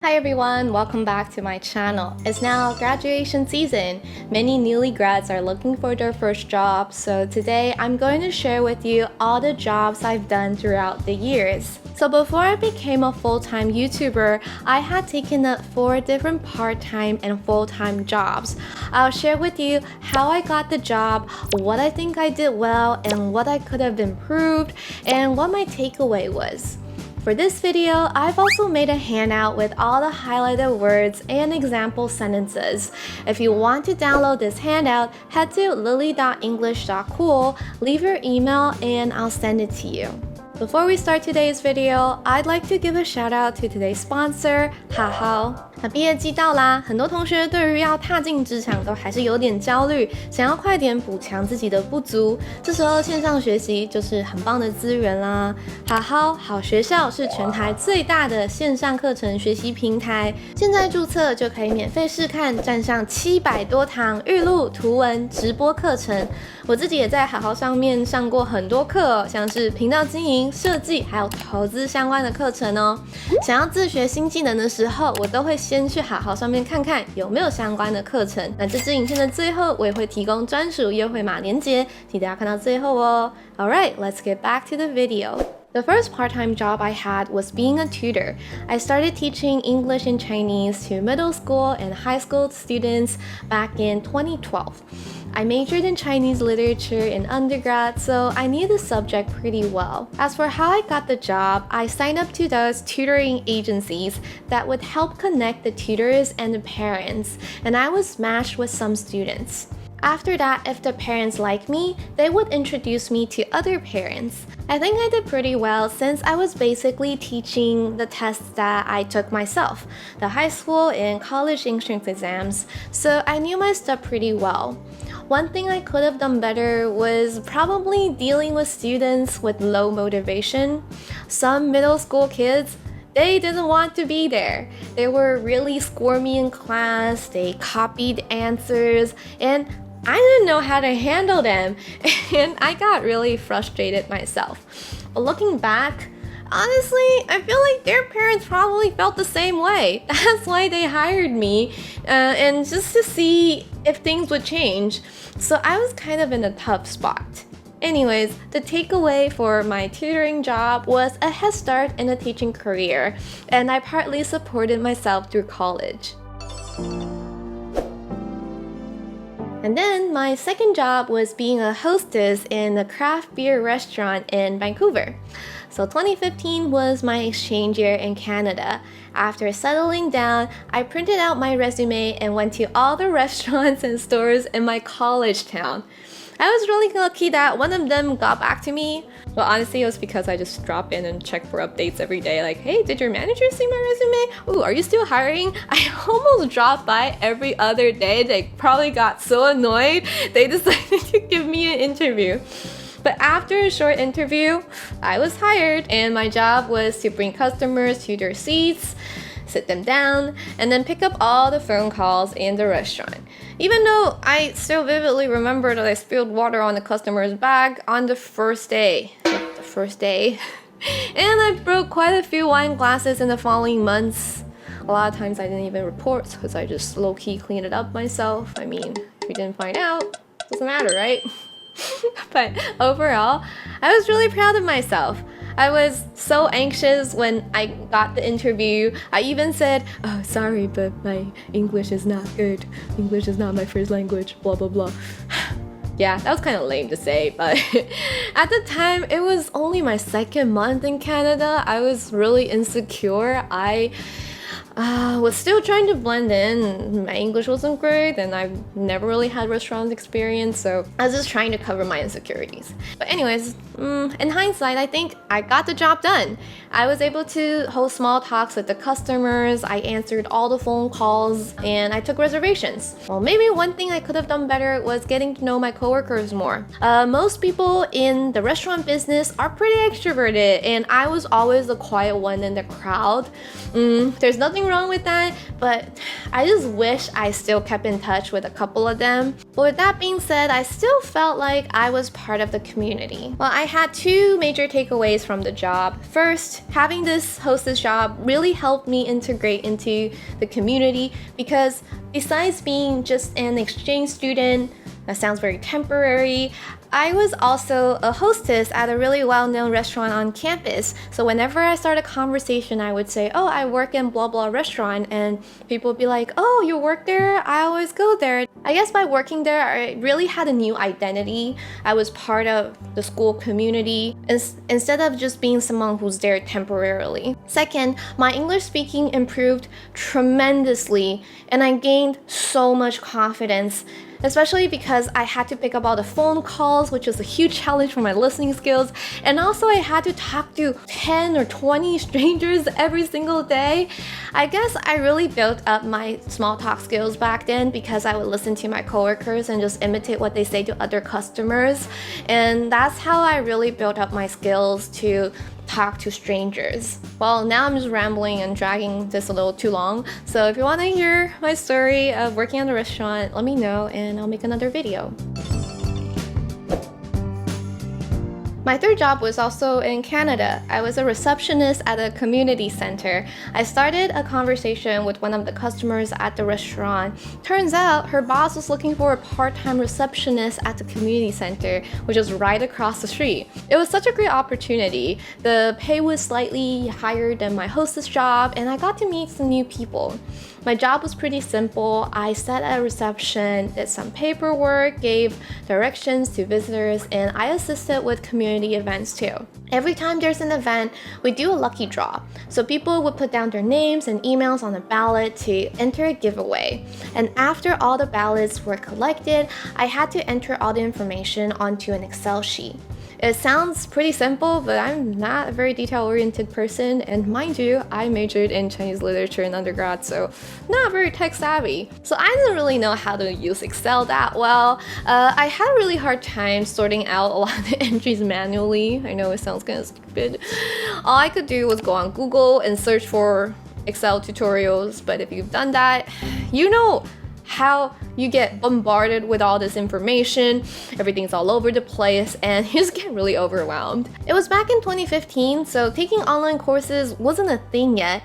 Hi everyone, welcome back to my channel. It's now graduation season. Many newly grads are looking for their first job, so today I'm going to share with you all the jobs I've done throughout the years. So before I became a full-time YouTuber, I had taken up 4 different part-time and full-time jobs. I'll share with you how I got the job, what I think I did well, and what I could have improved, and what my takeaway was. For this video, I've also made a handout with all the highlighted words and example sentences. If you want to download this handout, head to lily.english.cool, leave your email, and I'll send it to you. Before we start today's video, I'd like to give a shout out to today's sponsor, 好好。那毕业季到啦，很多同学对于要踏进职场都还是有点焦虑，想要快点补强自己的不足。这时候线上学习就是很棒的资源啦。好学校是全台最大的线上课程学习平台，现在注册就可以免费试看站上700多堂预录、图文、直播课程。我自己也在好好上面上过很多课像是频道经营、设计还有投资相关的课程哦。想要自学新技能的时候，我都会先去好好上面看看有没有相关的课程。那这支影片的最后，我也会提供专属优惠码连结，请大家看到最后哦。Alright, let's get back to the video. The first part-time job I had was being a tutor. I started teaching English and Chinese to middle school and high school students back in 2012. I majored in Chinese literature in undergrad, so I knew the subject pretty well. As for how I got the job, I signed up to those tutoring agencies that would help connect the tutors and the parents, and I was matched with some students. After that, if the parents liked me, they would introduce me to other parents. I think I did pretty well since I was basically teaching the tests that I took myself, the high school and college entrance exams, so I knew my stuff pretty well. One thing I could have done better was probably dealing with students with low motivation. Some middle school kids, they didn't want to be there. They were really squirmy in class, they copied answers, and I didn't know how to handle them, and I got really frustrated myself. But looking back, honestly, I feel like their parents probably felt the same way. That's why they hired me, and just to see if things would change. So I was kind of in a tough spot. Anyways, the takeaway for my tutoring job was a head start in a teaching career, and I partly supported myself through college. And then my second job was being a hostess in a craft beer restaurant in Vancouver. So 2015 was my exchange year in Canada. After settling down, I printed out my resume and went to all the restaurants and stores in my college town. I was really lucky that one of them got back to me. Well, honestly, it was because I just drop in and check for updates every day. Like, hey, did your manager see my resume? Ooh, are you still hiring? I almost dropped by every other day. They probably got so annoyed, they decided to give me an interview. But after a short interview, I was hired, and my job was to bring customers to their seats, sit them down, and then pick up all the phone calls in the restaurant. Even though I still vividly remember that I spilled water on the customer's bag on the first day. And I broke quite a few wine glasses in the following months. A lot of times I didn't even report because I just low-key cleaned it up myself. I mean, if you didn't find out, doesn't matter, right? But overall, I was really proud of myself. I was so anxious when I got the interview. I even said, oh, sorry, but my English is not good. English is not my first language, blah, blah, blah. Yeah, that was kind of lame to say, but at the time, it was only my second month in Canada. I was really insecure. I was still trying to blend in. My English wasn't great, and I've never really had restaurant experience, so I was just trying to cover my insecurities. But anyways, in hindsight, I think I got the job done. I was able to host small talks with the customers, I answered all the phone calls, and I took reservations. Well, maybe one thing I could have done better was getting to know my coworkers more. Most people in the restaurant business are pretty extroverted, and I was always the quiet one in the crowd. There's nothing wrong with that, but I just wish I still kept in touch with a couple of them. But with that being said, I still felt like I was part of the community. Well, I had two major takeaways from the job. First, having this hostess job really helped me integrate into the community because besides being just an exchange student, that sounds very temporary, I was also a hostess at a really well-known restaurant on campus. So whenever I start a conversation, I would say, oh, I work in blah blah restaurant, and people would be like, oh, you work there? I always go there. I guess by working there, I really had a new identity. I was part of the school community instead of just being someone who's there temporarily. Second, my English speaking improved tremendously, and I gained so much confidence, especially because I had to pick up all the phone calls, which was a huge challenge for my listening skills. And also I had to talk to 10 or 20 strangers every single day. I guess I really built up my small talk skills back then because I would listen to my coworkers and just imitate what they say to other customers. And that's how I really built up my skills to talk to strangers. Well, now I'm just rambling and dragging this a little too long. So if you want to hear my story of working at the restaurant, let me know and I'll make another video. My third job was also in Canada. I was a receptionist at a community center. I started a conversation with one of the customers at the restaurant. Turns out her boss was looking for a part-time receptionist at the community center, which was right across the street. It was such a great opportunity. The pay was slightly higher than my hostess job, and I got to meet some new people. My job was pretty simple. I sat at reception, did some paperwork, gave directions to visitors, and I assisted with community events too. Every time there's an event, we do a lucky draw. So people would put down their names and emails on a ballot to enter a giveaway. And after all the ballots were collected, I had to enter all the information onto an Excel sheet. It sounds pretty simple, but I'm not a very detail-oriented person, and mind you, I majored in Chinese literature in undergrad, so not very tech-savvy. So I didn't really know how to use Excel that well. I had a really hard time sorting out a lot of the entries manually. I know it sounds kind of stupid. All I could do was go on Google and search for Excel tutorials, but if you've done that, you know how you get bombarded with all this information, everything's all over the place, and you just get really overwhelmed. It was back in 2015, so taking online courses wasn't a thing yet.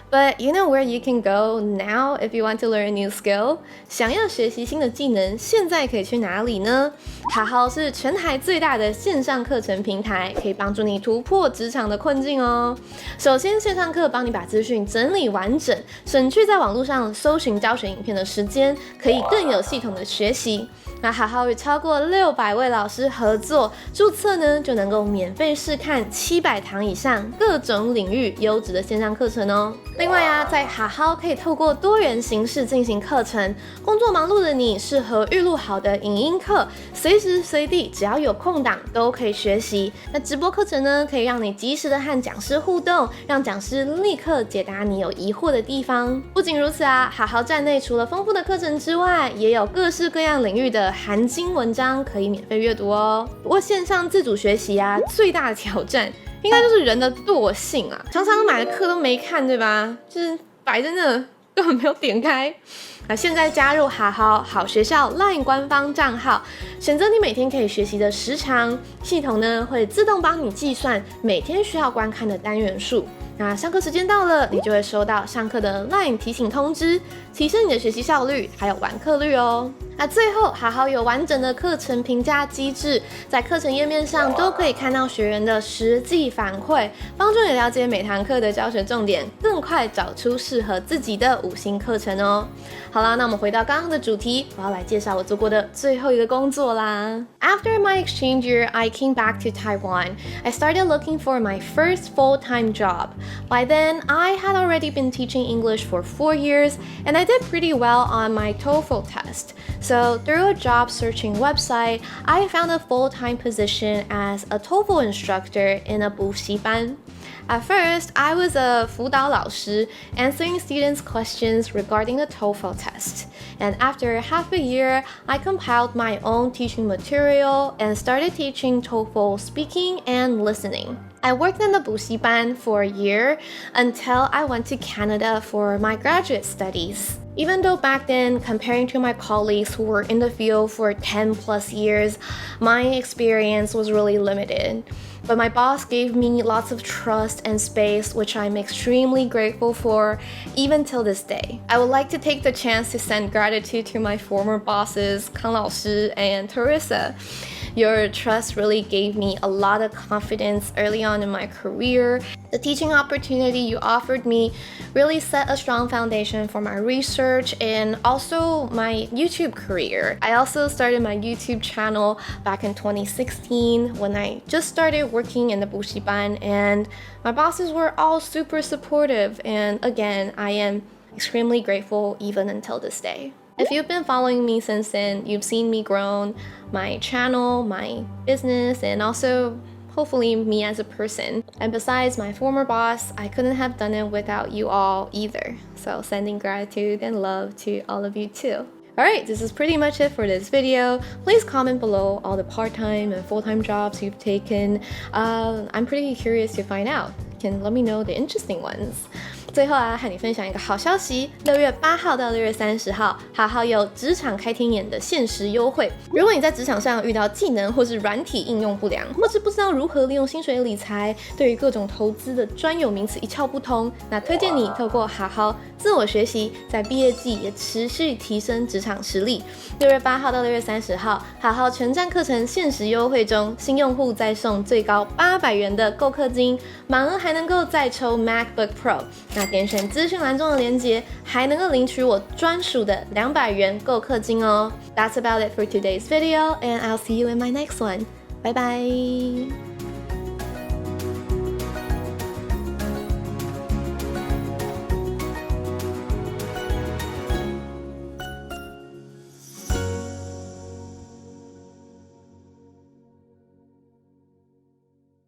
But you know where you can go now if you want to learn a new skill? 想要学习新的技能，现在可以去哪里呢？好好是全台最大的线上课程平台，可以帮助你突破职场的困境哦。首先，线上课帮你把资讯整理完整，省去在网络上搜寻教学影片的时间，可以更有系统的学习。那好好与超过600位老师合作，注册呢就能够免费试看700堂以上各种领域优质的线上课程哦。另外啊，在好好可以透过多元形式进行课程，工作忙碌的你适合预录好的影音课，随时随地只要有空档都可以学习。那直播课程呢，可以让你及时的和讲师互动，让讲师立刻解答你有疑惑的地方。不仅如此啊，好好站内除了丰富的课程之外，也有各式各样领域的含金文章可以免费阅读哦。不过线上自主学习啊，最大的挑战应该就是人的惰性啊，常常买的课都没看，对吧？就是摆在那根本没有点开。现在加入好学校 LINE 官方账号，选择你每天可以学习的时长，系统呢会自动帮你计算每天需要观看的单元数。那上课时间到了，你就会收到上课的 LINE 提醒通知，提升你的学习效率，还有完课率哦。那最后，好有完整的课程评价机制，在课程页面上都可以看到学员的实际反馈，帮助你了解每堂课的教学重点，更快找出适合自己的5星课程哦。好啦，那我们回到刚刚的主题，我要来介绍我做过的最后一个工作啦。After my exchange year, I came back to Taiwan. I started looking for my first full-time job. By then, I had already been teaching English for 4 years, and I did pretty well on my TOEFL test. So through a job searching website, I found a full-time position as a TOEFL instructor in a 补习班. At first, I was a 辅导老师, answering students' questions regarding the TOEFL test. And after half a year, I compiled my own teaching material and started teaching TOEFL speaking and listening. I worked in the 补习班 for a year until I went to Canada for my graduate studies. Even though back then, comparing to my colleagues who were in the field for 10 plus years, my experience was really limited. But my boss gave me lots of trust and space, which I'm extremely grateful for, even till this day. I would like to take the chance to send gratitude to my former bosses, 康老师 and Teresa. Your trust really gave me a lot of confidence early on in my career. The teaching opportunity you offered me really set a strong foundation for my research and also my YouTube career. I also started my YouTube channel back in 2016 when I just started working in the 补习班, and my bosses were all super supportive, and again, I am extremely grateful even until this day. If you've been following me since then, you've seen me grow my channel, my business, and also hopefully me as a person. And besides my former boss, I couldn't have done it without you all either. So sending gratitude and love to all of you too. Alright, this is pretty much it for this video. Please comment below all the part-time and full-time jobs you've taken. I'm pretty curious to find out. You can let me know the interesting ones. 最后啊，和你分享一个好消息，6月8号到6月30号，好好有职场开天眼的限时优惠。如果你在职场上遇到技能或是软体应用不良，或是不知道如何利用薪水理财，对于各种投资的专有名词一窍不通，那推荐你透过好好自我学习，在毕业季也持续提升职场实力。6月8号到6月30号，好好全站课程限时优惠中，新用户再送最高800元的购课金，满额还能够再抽 Macbook Pro。那点选资讯栏中的连结，还能够领取我专属的200元购课金哦。That's about it for today's video, and I'll see you in my next one. Bye bye.